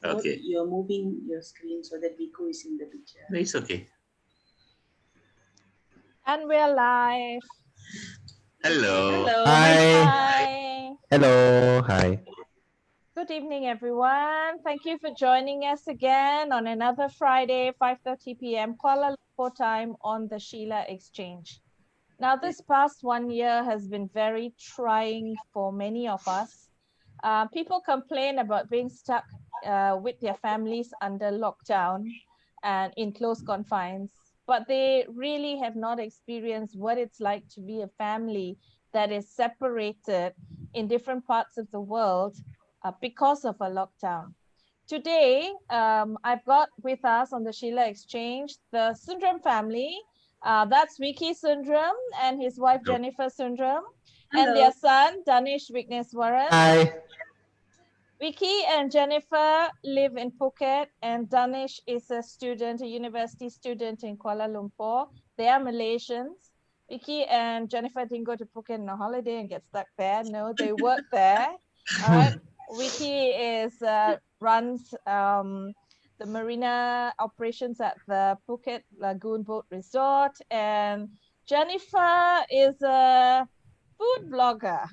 Okay. You're moving your screen so that Vico is in the picture. No, it's okay. And we're live. Hello. Hello, hi. Hi. Hi. Hello. Hi. Good evening, everyone. Thank you for joining us again on another Friday, 5:30 p.m. Kuala Lumpur time on the Sheila Exchange. Now, this past 1 year has been very trying for many of us. People complain about being stuck with their families under lockdown and in close confines, but they really have not experienced what it's like to be a family that is separated in different parts of the world because of a lockdown. Today, I've got with us on the Sheila Exchange the Sundram family. That's Vicky Sundram and his wife Hello. Jennifer Sundram, and Hello. their son Danish Vigneswaran. Hi. Vicky and Jennifer live in Phuket, and Danish is a student, a university student in Kuala Lumpur. They are Malaysians. Vicky and Jennifer didn't go to Phuket on a holiday and get stuck there. No, they work there. All right. Vicky runs the marina operations at the Phuket Lagoon Boat Resort, and Jennifer is a food blogger,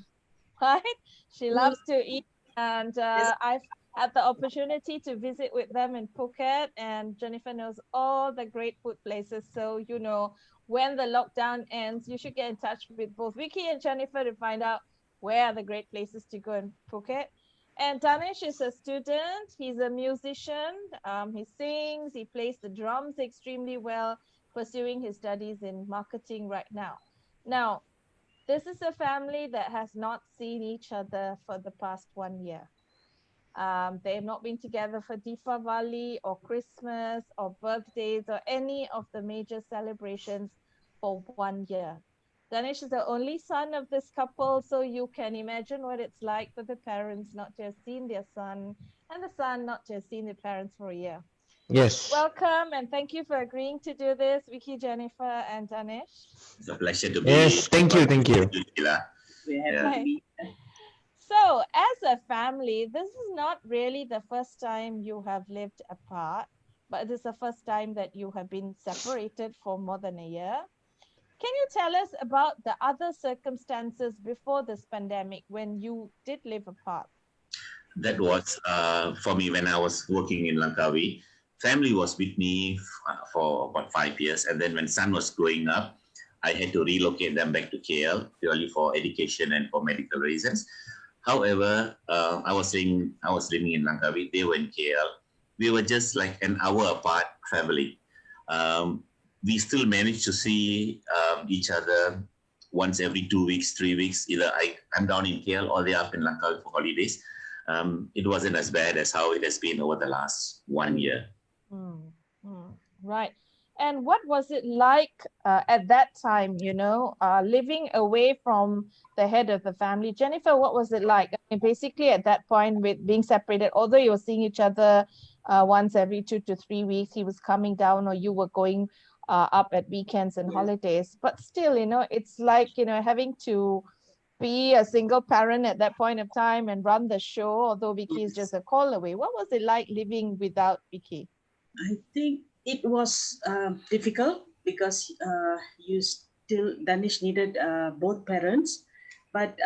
right? She loves to eat, and Yes. I've had the opportunity to visit with them in Phuket, and Jennifer knows all the great food places. So, when the lockdown ends, you should get in touch with both Vicky and Jennifer to find out where are the great places to go in Phuket. And Danish is a student. He's a musician. He sings, he plays the drums extremely well, pursuing his studies in marketing right now. Now, this is a family that has not seen each other for the past 1 year. They have not been together for Deepavali or Christmas or birthdays or any of the major celebrations for 1 year. Danish is the only son of this couple, so you can imagine what it's like for the parents not to have seen their son and the son not to have seen their parents for a year. Yes. Welcome and thank you for agreeing to do this, Vicky, Jennifer, and Danish. It's a pleasure to Yes. be Thank you. Thank you. Sheila. We're happy Yeah. to be. So, as a family, this is not really the first time you have lived apart, but it is the first time that you have been separated for more than a year. Can you tell us about the other circumstances before this pandemic when you did live apart? That was for me when I was working in Langkawi. Family was with me for about 5 years, and then when son was growing up, I had to relocate them back to KL purely for education and for medical reasons. However, I was living in Langkawi. They were in KL. We were just like an hour apart traveling. We still managed to see each other once every 2 weeks, 3 weeks. Either I'm down in KL or they're up in Langkawi for holidays. It wasn't as bad as how it has been over the last 1 year. Right. And what was it like at that time, living away from the head of the family? Jennifer, what was it like? I mean, basically, at that point, with being separated, although you were seeing each other once every 2 to 3 weeks, he was coming down or you were going up at weekends and holidays. But still, it's like, having to be a single parent at that point of time and run the show, although Vicky is just a call away. What was it like living without Vicky? I think it was difficult because Danish needed both parents, but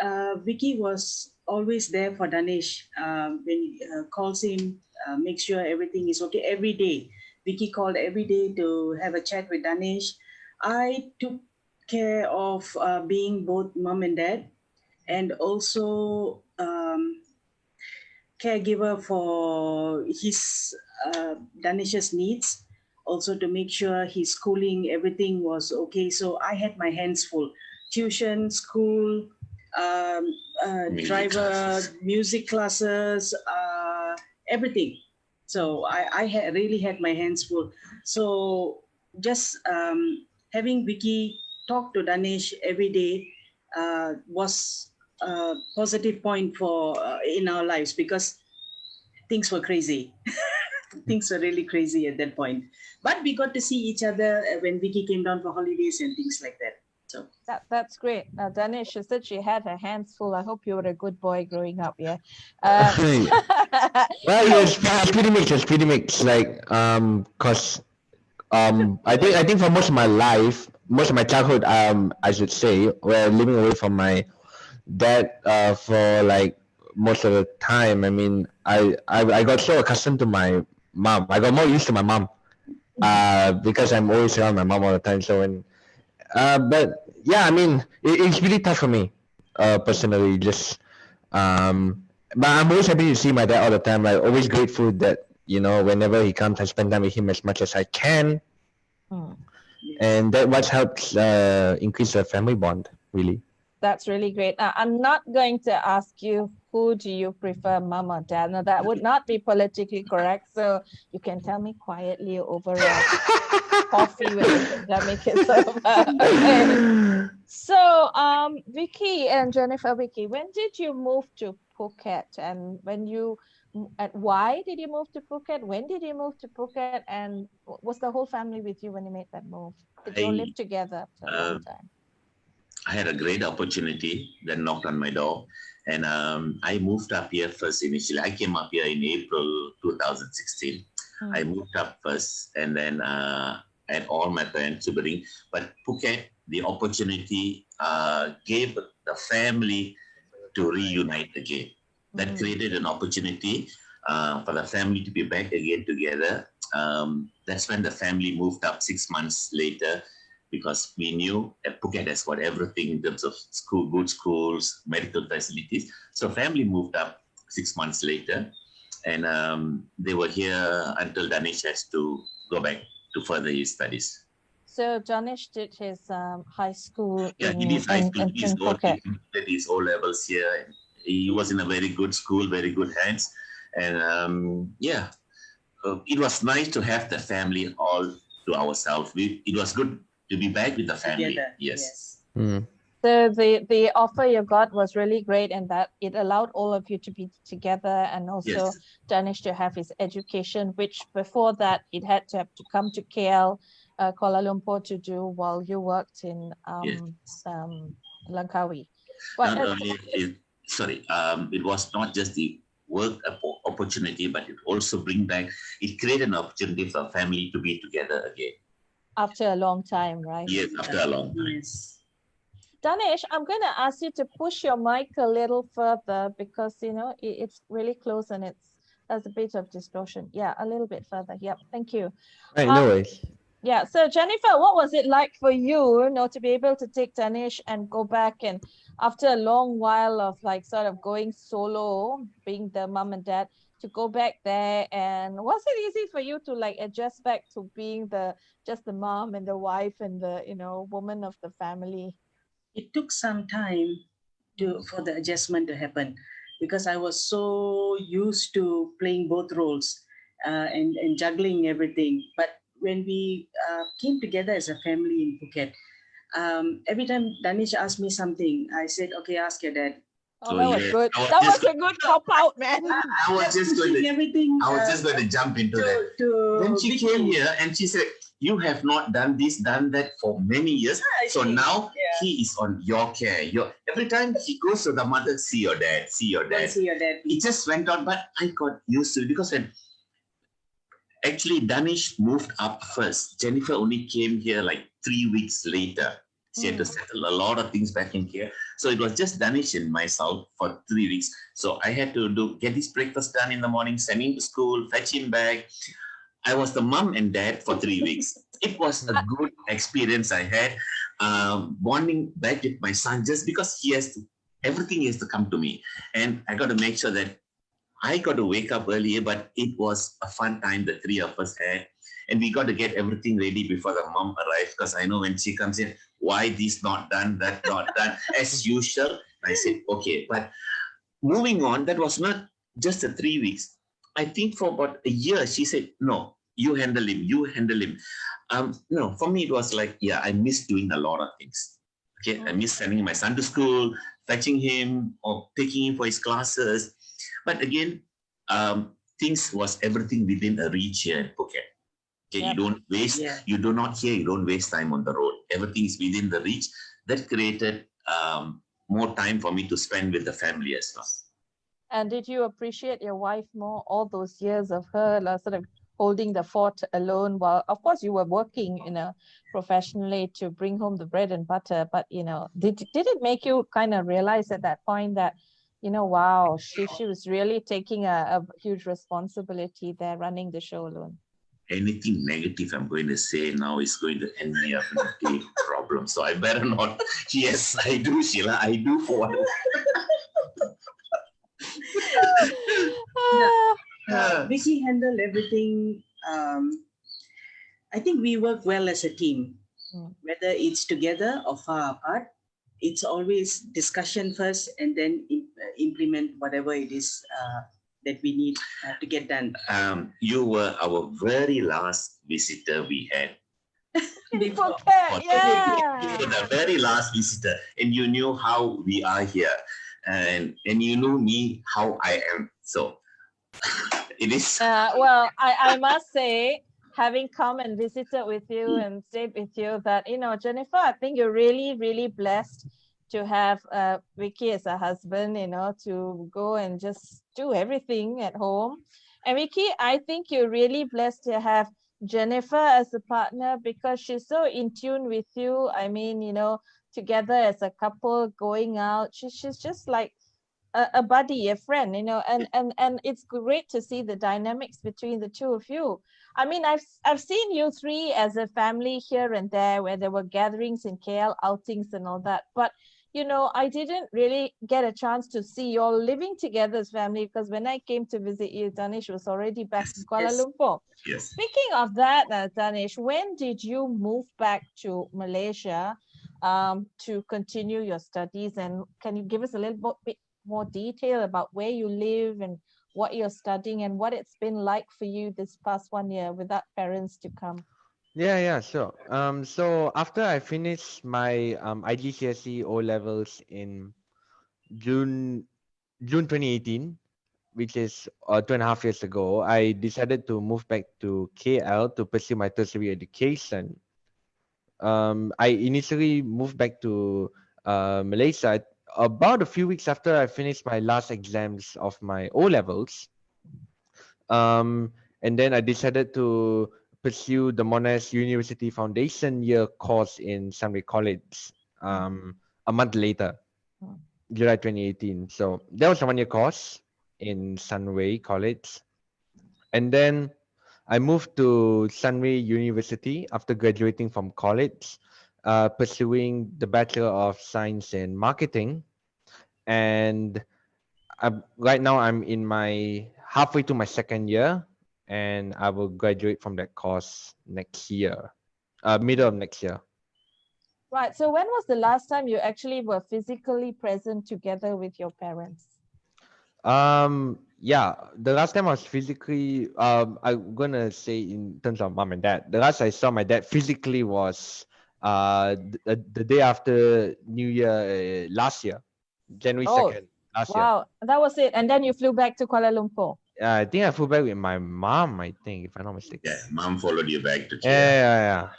Vicky was always there for Danish. When he calls him, make sure everything is okay every day. Vicky called every day to have a chat with Danish. I took care of being both mom and dad, and also caregiver for his Danish's needs, also to make sure his schooling, everything was okay. So I had my hands full. Tuition, school, driver, music classes, everything. So I really had my hands full. So just having Vicky talk to Danish every day was a positive point for in our lives, because things were crazy. Things were really crazy at that point. But we got to see each other when Vicky came down for holidays and things like that. So That's great. Danish, she said she had her hands full. I hope you were a good boy growing up, yeah. Well, yes, pretty mixed. It's pretty mixed. Like, cause I think for most of my life, most of my childhood, I should say, we're living away from my dad for like most of the time. I mean, I got so accustomed to my mom. I got more used to my mom because I'm always around my mom all the time. So when but yeah, I mean, it's really tough for me personally. Just but I'm always happy to see my dad all the time. Like always grateful that whenever he comes, I spend time with him as much as I can. And that what helps increase the family bond, really. That's really great. I'm not going to ask you who do you prefer, mom or dad. Now, that would not be politically correct. So you can tell me quietly over a coffee when the pandemic is over. Okay. So, Vicky and Jennifer, when did you move to Phuket? And why did you move to Phuket? When did you move to Phuket? And was the whole family with you when you made that move? Did you all live together for a long time? I had a great opportunity that knocked on my door, and I moved up here first initially. I came up here in April 2016. I moved up first, and then I had all my parents to bring. But Phuket, the opportunity gave the family to reunite again. That created an opportunity for the family to be back again together. That's when the family moved up 6 months later, because we knew that Phuket has got everything in terms of good schools, medical facilities. So family moved up 6 months later, and they were here until Danish has to go back to further his studies. So Danish did his high school. Yeah, he did high school. He did his O levels here. He was in a very good school, very good hands, and it was nice to have the family all to ourselves. It was good to be back with the family. together. Yes. So the offer you got was really great, and that it allowed all of you to be together, and also Danish to have his education, which before that it had to have to come to KL, Kuala Lumpur to do while you worked in Langkawi. But it was not just the work opportunity, but it also it created an opportunity for family to be together again. After a long time, right? Yes, after a long time. Yes. Danish, I'm going to ask you to push your mic a little further because, it's really close and there's a bit of distortion. Yeah, a little bit further. Yep, thank you. Right, no worries. Yeah, so Jennifer, what was it like for you, to be able to take Danish and go back, and after a long while of like sort of going solo, being the mom and dad, to go back there, and was it easy for you to like adjust back to being just the mom and the wife and the woman of the family? It took some time for the adjustment to happen, because I was so used to playing both roles and juggling everything. But when we came together as a family in Phuket, every time Danish asked me something, I said, "Okay, ask your dad." Oh, that was good. That was a good cop out, man. I was just going to jump into that. Then she came here and she said, "You have not done this, done that for many years. So now he is on your care. Every time he goes to the mother, see your dad, see your dad." See your dad. It just went on, but I got used to it, because when actually Danish moved up first, Jennifer only came here like 3 weeks later. She had to settle a lot of things back in here. So it was just Danish and myself for 3 weeks. So I had to get his breakfast done in the morning, send him to school, fetch him back. I was the mom and dad for 3 weeks. It was a good experience I had, bonding back with my son, just because everything has to come to me. And I got to make sure that I got to wake up earlier, but it was a fun time the three of us had. And we got to get everything ready before the mom arrives, because I know when she comes in, why this not done, that not done, as usual. I said, okay. But moving on, that was not just the 3 weeks. I think for about a year, she said, "No, you handle him, you handle him." No, for me, it was like, I miss doing a lot of things. Okay, I miss sending my son to school, fetching him, or taking him for his classes. But again, things was everything within a reach here in Phuket. Okay, you don't waste, you do not waste time on the road. Everything is within the reach. that created more time for me to spend with the family as well. And did you appreciate your wife more all those years of her sort of holding the fort alone while, of course, you were working, professionally to bring home the bread and butter, but, did it make you kind of realize at that point that, wow, she was really taking a huge responsibility there, running the show alone? Anything negative I'm going to say now is going to end me up in a big problem. So I better not. Yes, I do, Sheila. I do for one. Vicky handled everything. I think we work well as a team, whether it's together or far apart. It's always discussion first and then implement whatever it is that we need to get done. You were our very last visitor we had. Before Phuket, yeah. You were the very last visitor, and you knew how we are here, and you knew me how I am. So it is. Well, I must say, having come and visited with you and stayed with you, that, Jennifer, I think you're really, really blessed to have Vicky as a husband, to go and just do everything at home. And Vicky, I think you're really blessed to have Jennifer as a partner because she's so in tune with you. I mean, together as a couple going out, she's just like a buddy, a friend, and it's great to see the dynamics between the two of you. I mean, I've seen you three as a family here and there where there were gatherings in KL, outings and all that. But, I didn't really get a chance to see you all living together as family because when I came to visit you, Danish was already back in Kuala Lumpur. Yes. Speaking of that, Danish, when did you move back to Malaysia to continue your studies? And can you give us a little bit more detail about where you live and what you're studying and what it's been like for you this past 1 year without parents to come? Yeah, sure. So after I finished my IGCSE O levels in June 2018, which is 2.5 years ago, I decided to move back to KL to pursue my tertiary education. I initially moved back to Malaysia about a few weeks after I finished my last exams of my O levels. And then I decided to pursue the Monash University Foundation year course in Sunray College a month later, July 2018. So that was a 1 year course in Sunray College. And then I moved to Sunray University after graduating from college, pursuing the Bachelor of Science in Marketing. And right now I'm in my halfway to my second year, and I will graduate from that course next year, middle of next year. Right. So when was the last time you actually were physically present together with your parents? Yeah, the last time I was physically, I'm gonna say in terms of mom and dad, the last I saw my dad physically was the day after New Year last year, January 2nd last year. Wow, that was it. And then you flew back to Kuala Lumpur. I think I flew back with my mom, I think, if I'm not mistaken. Yeah, mom followed you back to KL. Yeah.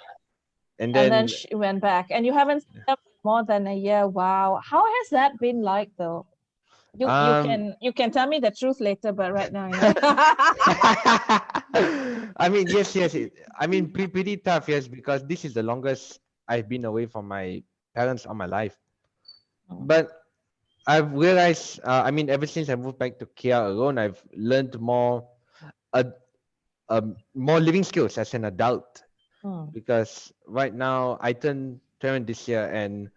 And then she went back. And you haven't seen her for more than a year. Wow. How has that been like though? You can tell me the truth later, but right now, I mean, yes. I mean, pretty tough, yes, because this is the longest I've been away from my parents all my life. But I've realized, ever since I moved back to KL alone, I've learned more living skills as an adult. Because right now I turned 20 this year, and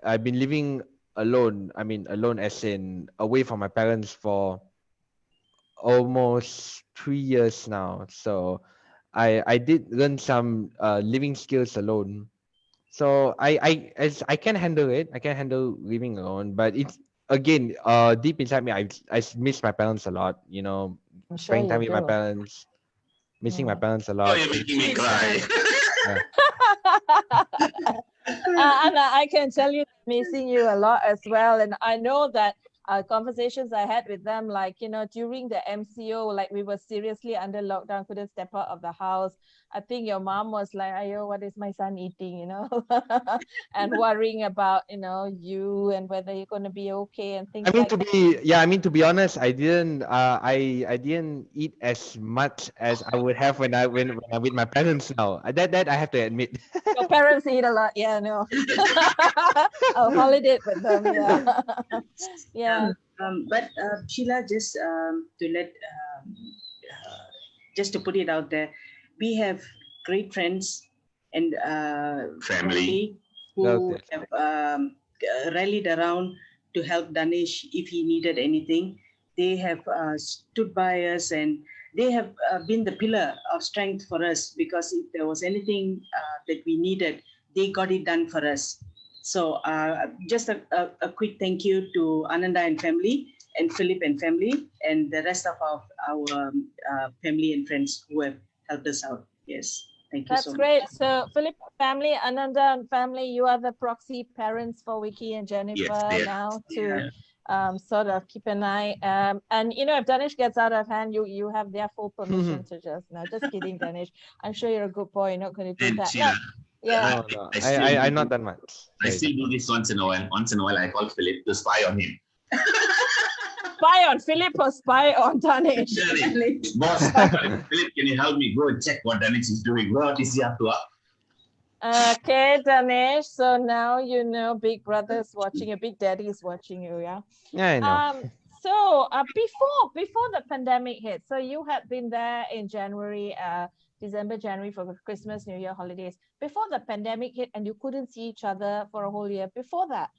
I've been living alone. I mean, alone as in away from my parents for almost 3 years now. So I did learn some living skills alone. So I can handle it. I can handle living alone, but it's again deep inside me. I miss my parents a lot. Spending time with my parents, missing my parents a lot. Oh, you're making me cry. Anna, I can tell you missing you a lot as well, and I know that conversations I had with them, like, during the MCO, like we were seriously under lockdown, couldn't step out of the house. I think your mom was like, "Ayo, what is my son eating?" And worrying about, you and whether you're going to be okay and things like that. To be honest, I didn't I didn't eat as much as I would have when I'm with my parents now. That I have to admit. Your parents eat a lot. Yeah, no. I'll holiday with them. Yeah. Yeah. But Sheila, just to put it out there, we have great friends and Family. who Okay. have rallied around to help Danish if he needed anything. They have stood by us, and they have been the pillar of strength for us, because if there was anything that we needed, they got it done for us. So just a quick thank you to Ananda and family, and Philip and family, and the rest of our family and friends who have helped us out. Yes, thank you That's so much. great. So Philip family, Ananda and family, you are the proxy parents for Vicky and Jennifer Yes. now to Yeah. sort of keep an eye. And if Danish gets out of hand, you have their full permission to just kidding, Danish. I'm sure you're a good boy. You're not going to do And that. Sheila, Yeah. No, I still I do- not that much. I still do this once in a while. Once in a while, I call Philip to spy on him. Spy on Philip or spy on Danish? Danish, boss, Philip, can you help me go and check what Danish is doing? What is he up to? Okay, Danish. So now Big Brother's watching you, Big Daddy is watching you, yeah? Yeah, I know. So before the pandemic hit, so you had been there in January, December, January for Christmas, New Year holidays. Before the pandemic hit, and you couldn't see each other for a whole year. Before that,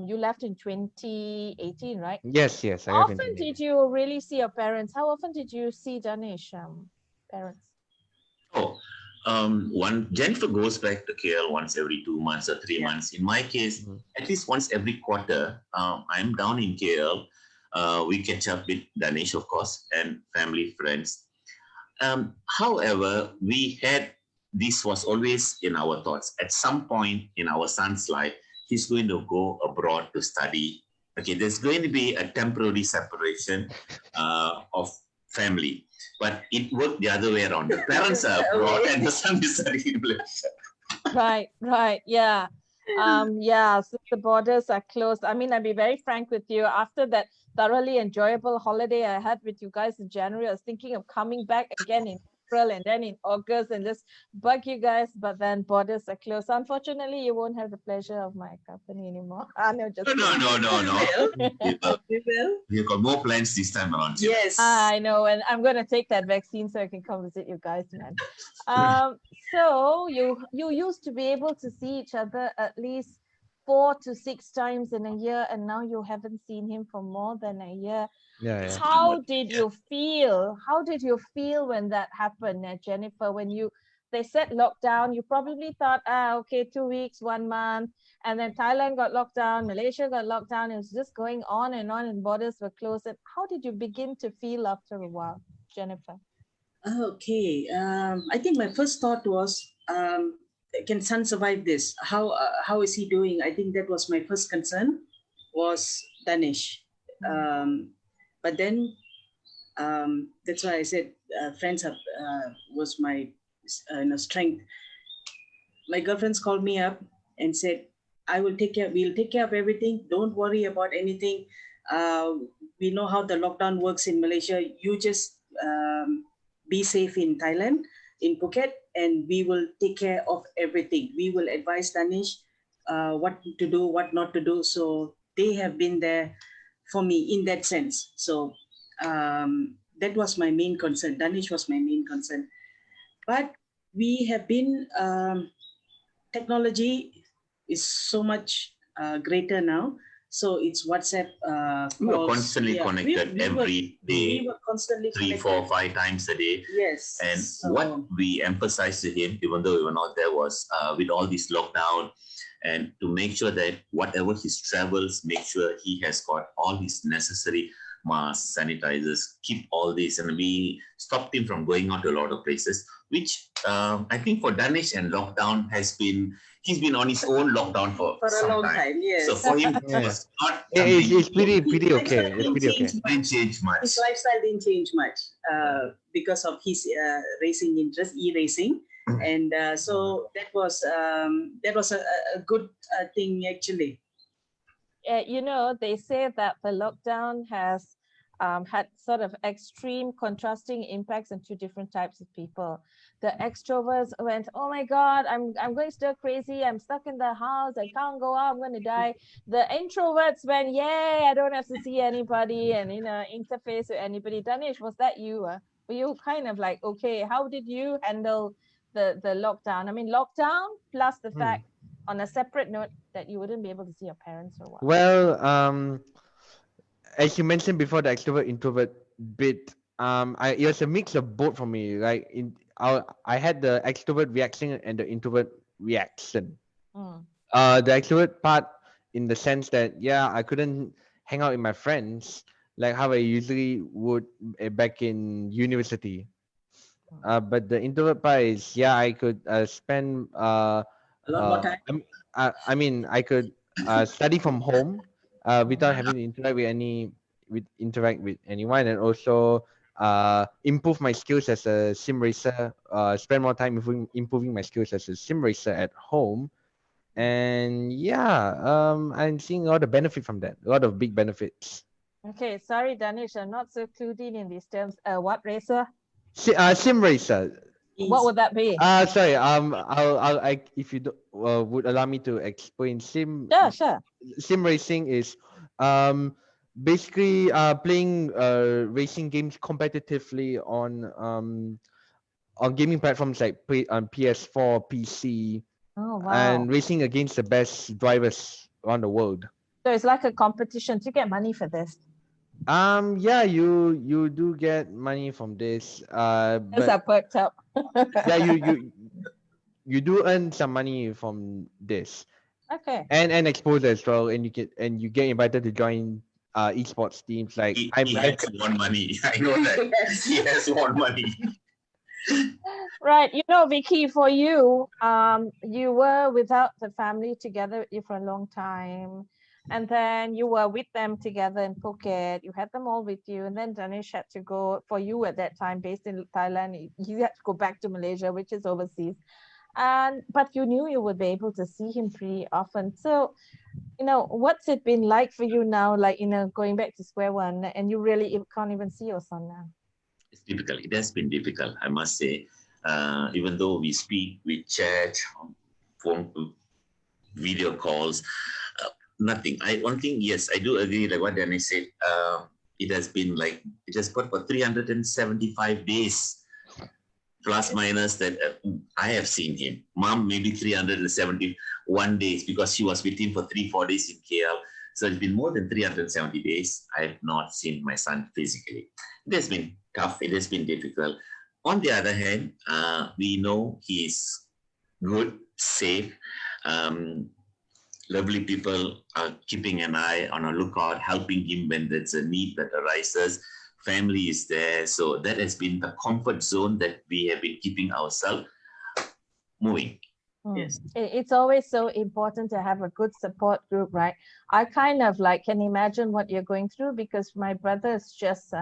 you left in 2018, right? Yes. I How have often internet. did you really see your parents? How often did you see Danish parents? Oh, Jennifer goes back to KL once every 2 months or 3 months. In my case, at least once every quarter. I'm down in KL. We catch up with Danish, of course, and family, friends. However, this was always in our thoughts. At some point in our son's life, he's going to go abroad to study. Okay, there's going to be a temporary separation of family. But it worked the other way around. The parents are abroad and the son is studying in Malaysia. Right. Yeah. So the borders are closed. I mean, I'll be very frank with you. After that thoroughly enjoyable holiday I had with you guys in January, I was thinking of coming back again in April and then in August and just bug you guys, but then borders are closed. Unfortunately, you won't have the pleasure of my company anymore. No. We will. We've got more plans this time around. Yes. I know, and I'm gonna take that vaccine so I can come visit you guys, man. So you used to be able to see each other at least 4 to 6 times in a year, and now you haven't seen him for more than a year. Yeah. How did you feel? How did you feel when that happened, Jennifer? When they said lockdown, you probably thought, okay, 2 weeks, 1 month, and then Thailand got locked down, Malaysia got locked down. It was just going on, and borders were closed. And how did you begin to feel after a while, Jennifer? Okay. I think my first thought was, can son survive this? How is he doing? I think that was my first concern, was Danish. But then that's why I said friends was my strength. My girlfriends called me up and said, we'll take care of everything. Don't worry about anything. We know how the lockdown works in Malaysia. You just be safe in Thailand, in Phuket, and we will take care of everything. We will advise Danish what to do, what not to do. So they have been there for me in that sense. So that was my main concern. Danish was my main concern. But we have been, technology is so much greater now. So it's WhatsApp. We were constantly connected every day. We were constantly 3, 4, 5 times a day. Yes. And what we emphasized to him, even though we were not there, was with all this lockdown, and to make sure that whatever his travels, make sure he has got all his necessary masks, sanitizers, keep all this. And we stopped him from going out to a lot of places, which I think for Danish and lockdown he's been on his own lockdown for a some long time. time. Yes. So for him, it Yeah. was not It's something pretty His okay. lifestyle It's pretty okay. didn't change much. His lifestyle didn't change much because of his racing interest, e-racing, and so that was a good thing actually. You know, they say that the lockdown has had sort of extreme contrasting impacts on two different types of people. The extroverts went, oh my God, I'm going stir crazy. I'm stuck in the house. I can't go out. I'm going to die. The introverts went, yay, I don't have to see anybody and, you know, interface with anybody. Danish, was that you? Were you kind of like, okay, how did you handle the lockdown? I mean, lockdown plus the fact, on a separate note, that you wouldn't be able to see your parents for a while. Well, as you mentioned before, the extrovert introvert bit, it was a mix of both for me. Like I had the extrovert reaction and the introvert reaction. The extrovert part, in the sense that I couldn't hang out with my friends like how I usually would back in university. But the introvert part is I could spend A lot more time. I mean I could study from home without having to interact with anyone, and also improve my skills as a sim racer. Spend more time improving my skills as a sim racer at home, and I'm seeing a lot of benefit from that. A lot of big benefits. Okay, sorry, Danish, I'm not so clued in these terms. What racer? Sim racer. What would that be? Sorry. If you would allow me to explain, Sure. sim racing is basically playing racing games competitively on gaming platforms like on PS4, PC, Oh, wow. and racing against the best drivers around the world. So it's like a competition. Do you get money for this? You do get money from this. Those are But perked up. you do earn some money from this. Okay. And exposure as well, and you get invited to join esports teams. Like He has won money. I know that. He has won money. Right. You know, Vicky, for you, you were without the family together with you for a long time. And then you were with them together in Phuket. You had them all with you. And then Danish had to go, for you at that time, based in Thailand, you had to go back to Malaysia, which is overseas. But you knew you would be able to see him pretty often. So, you know, what's it been like for you now, like, you know, going back to square one, and you really can't even see your son now? It's difficult. It has been difficult, I must say. Even though we speak, we chat, phone, video calls, nothing. One thing, yes, I do agree, like what Danny said. It has put for 375 days, plus minus, that I have seen him. Mom, maybe 371 days, because she was with him for 3-4 days in KL. So it's been more than 370 days. I have not seen my son physically. It has been tough. It has been difficult. On the other hand, we know he's good, safe. Lovely people are keeping an eye on a lookout, helping him when there's a need that arises. Family is there. So that has been the comfort zone that we have been keeping ourselves moving. Yes. It's always so important to have a good support group, right? I kind of like can imagine what you're going through, because my brother's just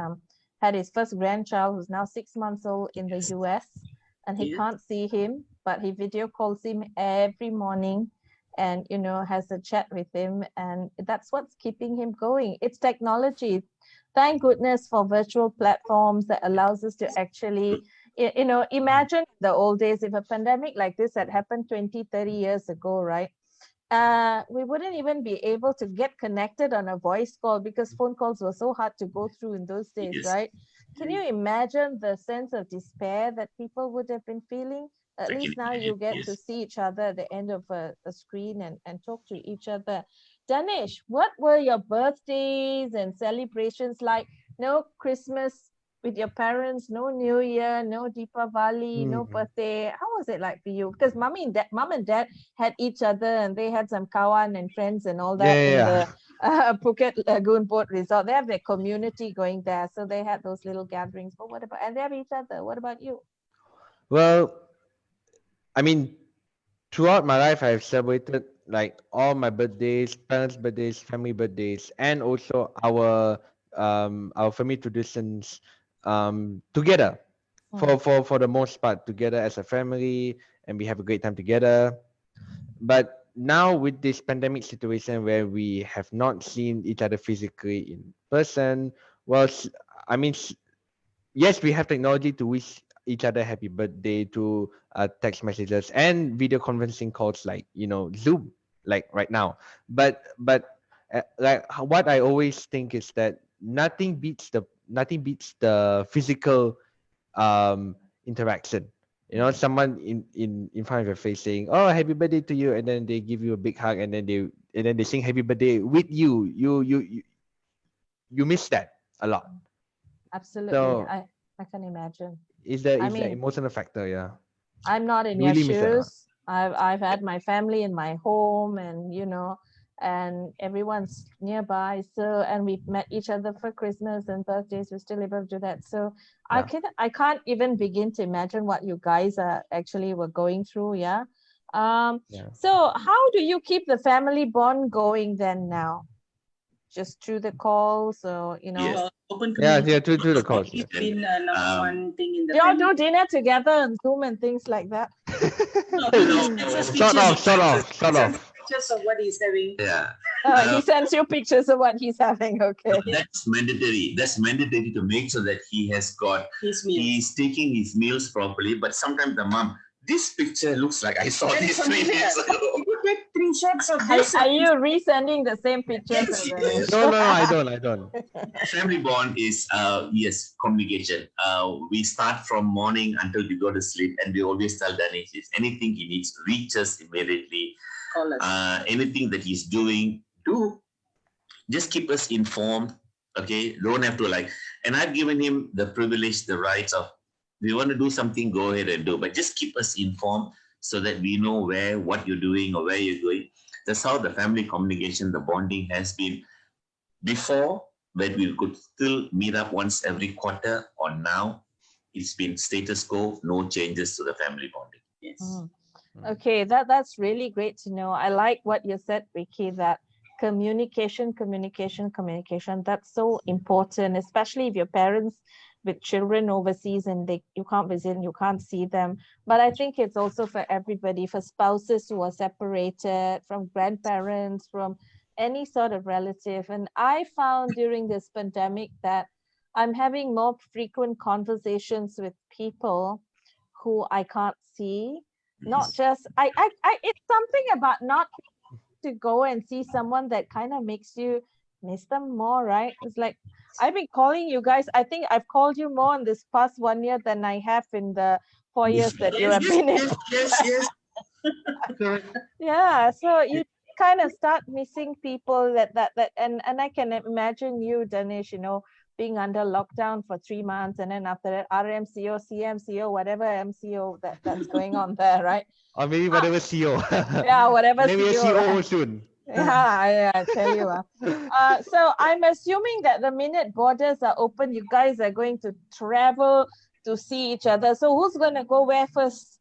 had his first grandchild, who's now 6 months old, in the US, and he can't see him, but he video calls him every morning and, you know, has a chat with him, and that's what's keeping him going. It's technology. Thank goodness for virtual platforms that allows us to actually, you know, imagine the old days, if a pandemic like this had happened 20-30 years ago, right? We wouldn't even be able to get connected on a voice call, because phone calls were so hard to go through in those days, Yes. right? Can you imagine the sense of despair that people would have been feeling? At least now you get to see each other at the end of a screen and talk to each other. Danish, what were your birthdays and celebrations like? No Christmas with your parents, no New Year, no Deepavali, no birthday. How was it like for you? Because mom and dad had each other, and they had some kawan and friends and all that in the Phuket Lagoon Boat Resort. They have their community going there, so they had those little gatherings. But what about, and they have each other? What about you? Well, I mean, throughout my life, I've celebrated like all my birthdays, parents' birthdays, family birthdays, and also our family traditions together. For the most part, together as a family, and we have a great time together. But now with this pandemic situation where we have not seen each other physically in person, well, I mean, yes, we have technology to wish each other happy birthday to text messages and video conferencing calls like Zoom, like right now. But like what I always think is that nothing beats the physical interaction. Someone in front of your face saying, "Oh, happy birthday to you," and then they give you a big hug, and then they sing happy birthday with you. You miss that a lot. Absolutely. So I can imagine. is the I is the mean, emotional factor, yeah. I'm not in You your really miss that a lot. shoes. I've had my family in my home, and and everyone's nearby. So, and we've met each other for Christmas and birthdays. We're still able to do that. So Yeah. I can't even begin to imagine what you guys are actually were going through. Yeah. Yeah. So how do you keep the family bond going then now? Just through the calls, or Yes. Open Yeah, communication. through the calls. It's Yeah. been number Um, one thing in the do y'all family. do dinner together on Zoom and things like that? No, he sends us Sort pictures. of, sort of. Pictures of what he's having. Yeah. He sends you pictures of what he's having. Okay. That's mandatory. That's mandatory to make sure that he has got, His meal. he's taking his meals properly. But sometimes the mom, this picture looks like I saw Very this 3 familiar. years ago. If you take 3 shots of this, Are you resending the same pictures? Yes, yes. No, I don't. Family bond is yes, communication. We start from morning until we go to sleep, and we always tell Danish if anything he needs, reach us immediately. call us. Anything that he's doing, just keep us informed. Okay, don't have to and I've given him the privilege, the rights of, if you want to do something, go ahead and do, but just keep us informed so that we know what you're doing or where you're going. That's how the family communication, the bonding has been before, when we could still meet up once every quarter, or now it's been status quo, no changes to the family bonding. Yes. Okay, that's really great to know. I like what you said, Ricky, that communication, that's so important, especially if your parents with children overseas and you can't visit, you can't see them. But I think it's also for everybody, for spouses who are separated, from grandparents, from any sort of relative. And I found during this pandemic that I'm having more frequent conversations with people who I can't see. Not just it's something about not to go and see someone that kind of makes you miss them more, right? It's like I've been calling you guys. I think I've called you more in this past 1 year than I have in the 4 years that you have been in. Yes. Yeah, so you kind of start missing people that and I can imagine you, Danish, being under lockdown for 3 months, and then after that RMCO, CMCO, whatever MCO that's going on there, right? Or maybe whatever CEO. Yeah, whatever Maybe a CEO, COO right? soon. Yeah, I tell you. So I'm assuming that the minute borders are open, you guys are going to travel to see each other. So who's going to go where first?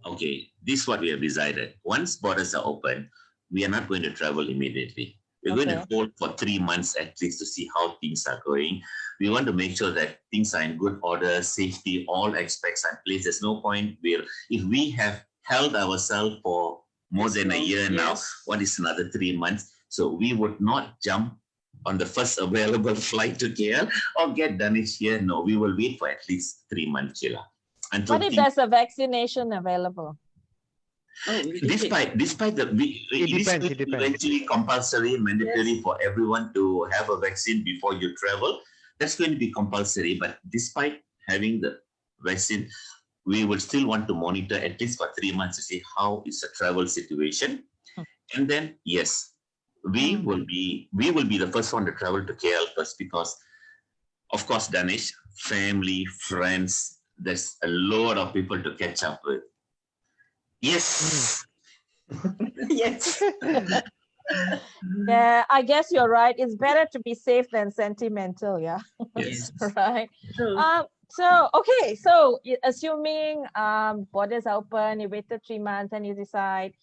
Okay, this is what we have decided. Once borders are open, we are not going to travel immediately. We're going to hold for 3 months at least to see how things are going. We want to make sure that things are in good order, safety, all aspects are in place. There's no point where if we have held ourselves for more than a year now, what is another 3 months? So we would not jump on the first available flight to KL or get Danish here. No, we will wait for at least 3 months, Sheila. What if there's a vaccination available? Despite the, it is eventually compulsory, mandatory for everyone to have a vaccine before you travel. That's going to be compulsory. But despite having the vaccine, we will still want to monitor at least for 3 months to see how is the travel situation. And then, yes, we will be the first one to travel to KL first, because, of course, Danish, family, friends, there's a lot of people to catch up with. Yes. Yes. Yeah, I guess you're right. It's better to be safe than sentimental. Yeah. Yes. Right. True. So okay, so assuming borders are open, you waited 3 months and you decide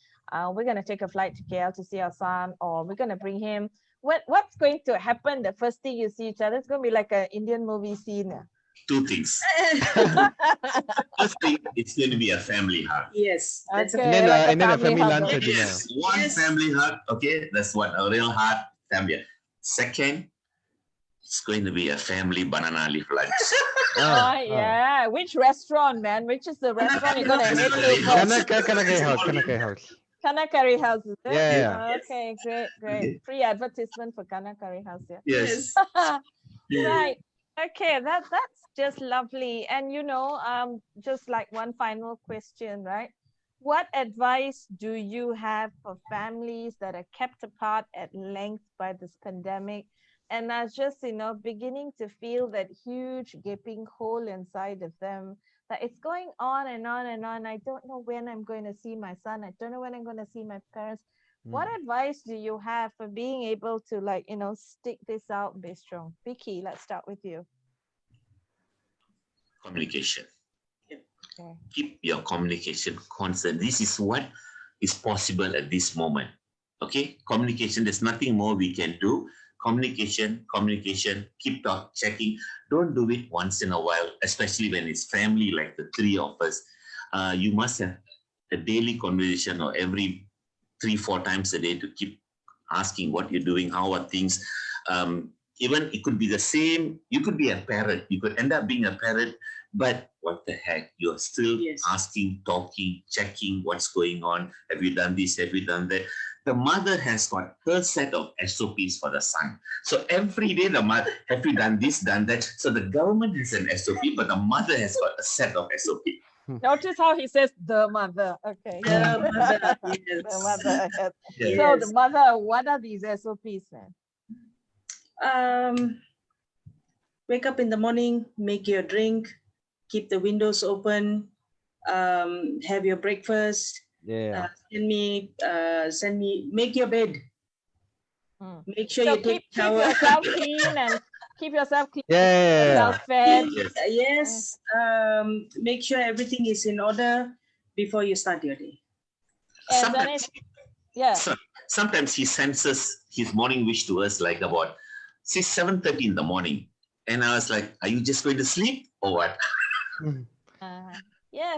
we're gonna take a flight to KL to see our son, or we're gonna bring him. What's going to happen the first thing you see each other? It's gonna be like an Indian movie scene. Two things. First thing, it's going to be a family hug. Yes. That's Okay, And then, like and then a family hug. lunch or dinner. Yes, one Yes. family hug. Okay, that's what a real hug family. Second, it's going to be a family banana leaf lunch. Oh, yeah. Which restaurant, man? Which is the restaurant you're gonna head to Kana- first? Kanakay house. Kana Curry House, is it? Yeah. Okay, great. Okay. Free advertisement for Kana Curry House, yeah. Yes. Right. Okay, that's just lovely. And just like one final question, right? What advice do you have for families that are kept apart at length by this pandemic and are just, beginning to feel that huge gaping hole inside of them, that it's going on and on and on. I don't know when I'm going to see my son. I don't know when I'm going to see my parents. What advice do you have for being able to stick this out and be strong? Vicky, let's start with you. Communication. Okay. Keep your communication constant. This is what is possible at this moment. Okay, communication. There's nothing more we can do. Communication. Keep checking. Don't do it once in a while, especially when it's family like the three of us. You must have a daily conversation or every 3-4 times a day to keep asking what you're doing, how are things. Even it could be the same. You could be a parent. You could end up being a parent, but what the heck? You're still asking, talking, checking what's going on. Have you done this? Have you done that? The mother has got her set of SOPs for the son. So every day the mother, have you done this, done that? So the government has an SOP, but the mother has got a set of SOP. Notice how he says the mother. Okay. The mother, The yes. mother. Yes. Yes. So the mother, what are these SOPs, man? Wake up in the morning, make your drink, keep the windows open, have your breakfast. Yeah. Send me, make your bed. Make sure So you take keep shower. yourself clean and keep yourself clean. Yeah. Yourself fed. Yes. Make sure everything is in order before you start your day. And then Sometimes he senses his morning wish to us like about 7:30 in the morning. And I was like, are you just going to sleep or what?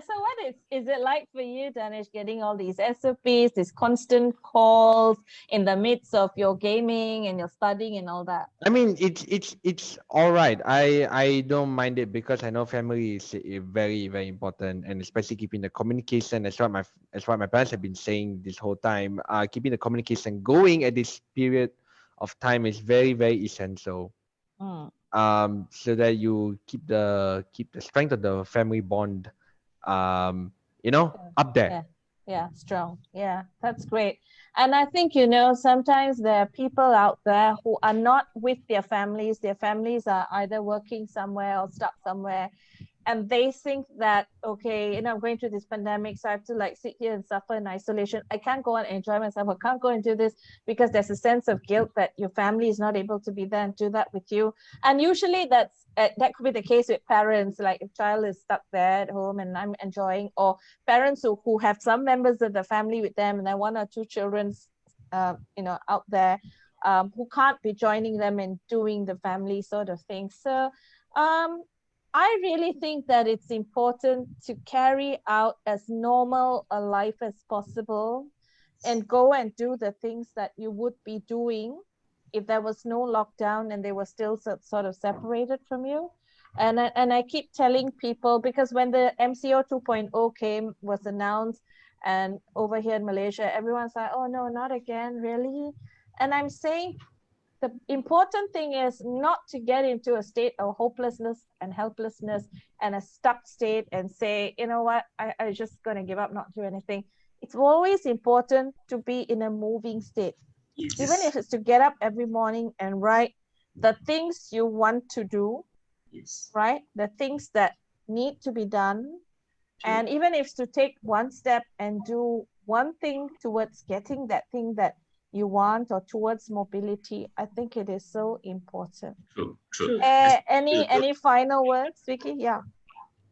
So what is it like for you, Danish, getting all these SOPs, these constant calls in the midst of your gaming and your studying and all that? I mean, it's all right. I don't mind it because I know family is very, very important, and especially keeping the communication. As what my parents have been saying this whole time. Keeping the communication going at this period of time is very, very essential. So that you keep the strength of the family bond, up there. Yeah, strong. Yeah, that's great. And I think, sometimes there are people out there who are not with their families. Their families are either working somewhere or stuck somewhere. And they think that, okay, I'm going through this pandemic, so I have to sit here and suffer in isolation. I can't go and enjoy myself. I can't go and do this because there's a sense of guilt that your family is not able to be there and do that with you. And usually that could be the case with parents, like if child is stuck there at home and I'm enjoying, or parents who have some members of the family with them and then 1 or 2 children, out there who can't be joining them and doing the family sort of thing. So, I really think that it's important to carry out as normal a life as possible and go and do the things that you would be doing if there was no lockdown and they were still sort of separated from you. And I keep telling people, because when the MCO 2.0 was announced, and over here in Malaysia, everyone's like, oh no, not again, really? And I'm saying, the important thing is not to get into a state of hopelessness and helplessness and a stuck state and say, you know what, I just going to give up, not do anything. It's always important to be in a moving state. Yes. Even if it's to get up every morning and write the things you want to do, right? The things that need to be done. And even if it's to take one step and do one thing towards getting that thing that you want or towards mobility. I think it is so important. True. Any final words, Vicky? Yeah.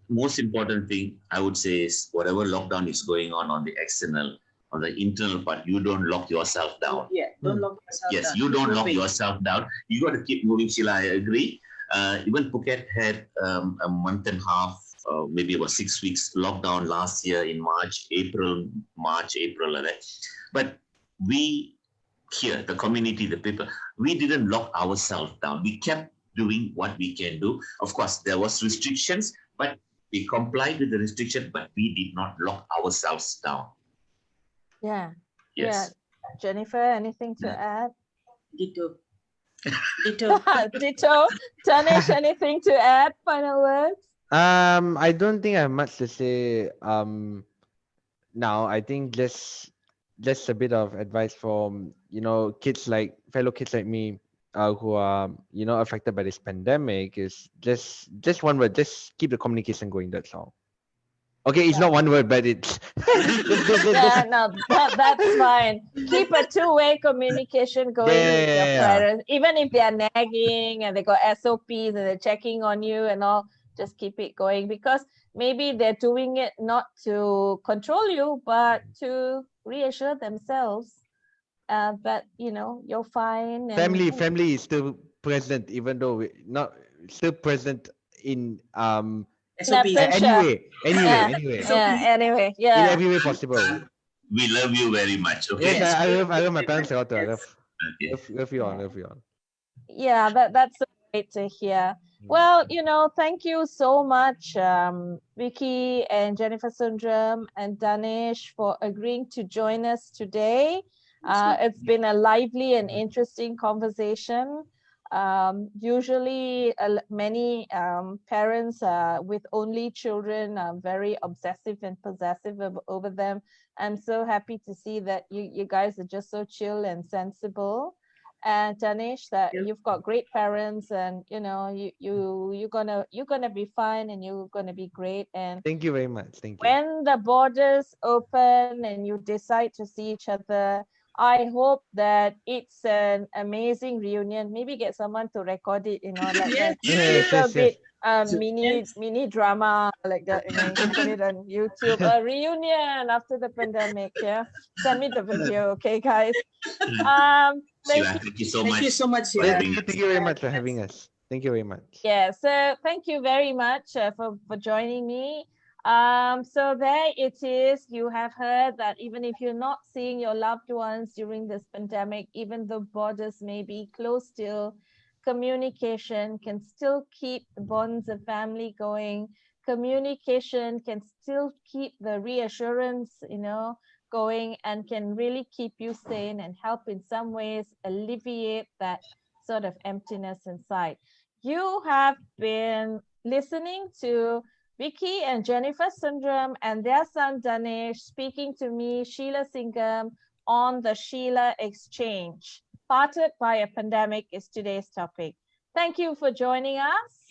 Most important thing I would say is whatever lockdown is going on the external, on the internal part, you don't lock yourself down. Yeah, don't lock yourself Yes, down. you don't lock Moving. yourself down. You got to keep moving, Sheila. I agree. Even Phuket had a month and a half, maybe about 6 weeks lockdown last year in March, April, like that. But we here, the community, the people, we didn't lock ourselves down. We kept doing what we can do. Of course, there was restrictions, but we complied with the restriction, but we did not lock ourselves down. Yeah. Yes. Yeah. Jennifer, anything to add? Ditto. Ditto. Ditto. Tanesh, anything to add? Final words? I don't think I have much to say. Now I think just a bit of advice from fellow kids like me, who are affected by this pandemic is just one word: just keep the communication going. That's all. Okay, it's not one word, but it's Yeah, no, that's fine. Keep a two-way communication going with your parents, even if they are nagging and they got SOPs and they're checking on you and all. Just keep it going, because maybe they're doing it not to control you, but to reassure themselves that you're fine. And family is still present, even though we not still present in SOPs. anyway, Yeah. Anyway, yeah. in every way possible. We love you very much. Okay. Yes, I love my parents a lot. I Yes. love you all. Love you all. Yeah, that's so great to hear. Well, thank you so much, Vicky and Jennifer Sundram and Danish, for agreeing to join us today. It's been a lively and interesting conversation. Usually, many parents with only children are very obsessive and possessive over them. I'm so happy to see that you guys are just so chill and sensible. And Danish, that you've got great parents, and you're gonna be fine, and you're gonna be great. And thank you very much. Thank you. When the borders open and you decide to see each other, I hope that it's an amazing reunion. Maybe get someone to record it, like a little bit mini drama like that. You can put it on YouTube. A reunion after the pandemic. Yeah, send me the video, okay, guys. Thank you so much. Thank you so much. Thank you very much for having us. Thank you very much. Yeah, so thank you very much for joining me. So there it is. You have heard that even if you're not seeing your loved ones during this pandemic, even though borders may be closed still, communication can still keep the bonds of family going. Communication can still keep the reassurance, going, and can really keep you sane and help in some ways alleviate that sort of emptiness inside. You have been listening to Vicky and Jennifer Sundram and their son Danish speaking to me, Sheila Singham, on the Sheila Exchange. Parted by a pandemic is today's topic. Thank you for joining us.